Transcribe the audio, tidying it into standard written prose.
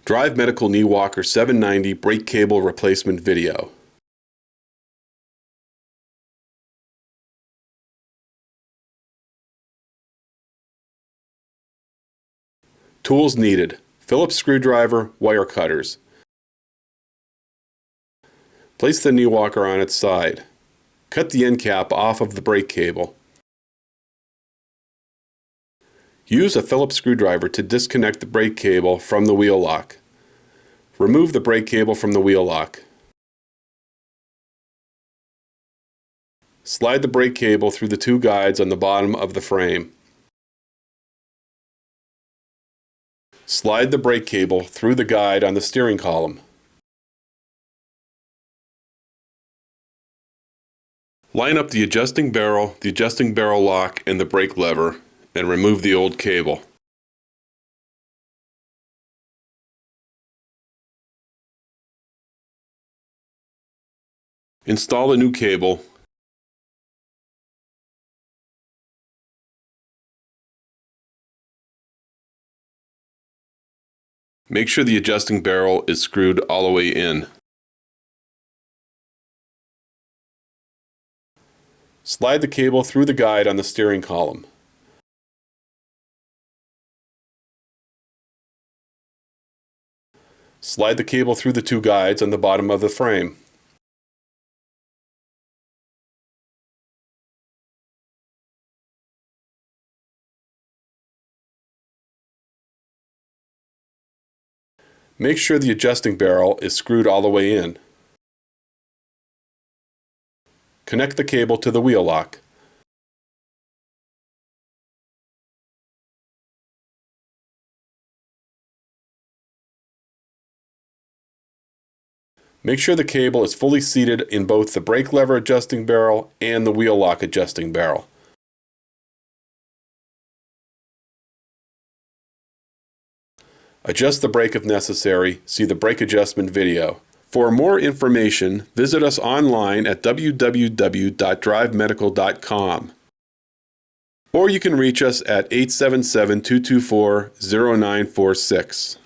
Drive Medical Knee Walker 790 brake cable replacement video. Tools needed: Phillips screwdriver, wire cutters. Place the knee walker on its side. Cut the end cap off of the brake cable. Use a Phillips screwdriver to disconnect the brake cable from the wheel lock. Remove the brake cable from the wheel lock. Slide the brake cable through the two guides on the bottom of the frame. Slide the brake cable through the guide on the steering column. Line up the adjusting barrel lock, and the brake lever, and remove the old cable. Install the new cable. Make sure the adjusting barrel is screwed all the way in. Slide the cable through the guide on the steering column. Slide the cable through the two guides on the bottom of the frame. Make sure the adjusting barrel is screwed all the way in. Connect the cable to the wheel lock. Make sure the cable is fully seated in both the brake lever adjusting barrel and the wheel lock adjusting barrel. Adjust the brake if necessary. See the brake adjustment video. For more information, visit us online at www.drivemedical.com. Or you can reach us at 877-224-0946.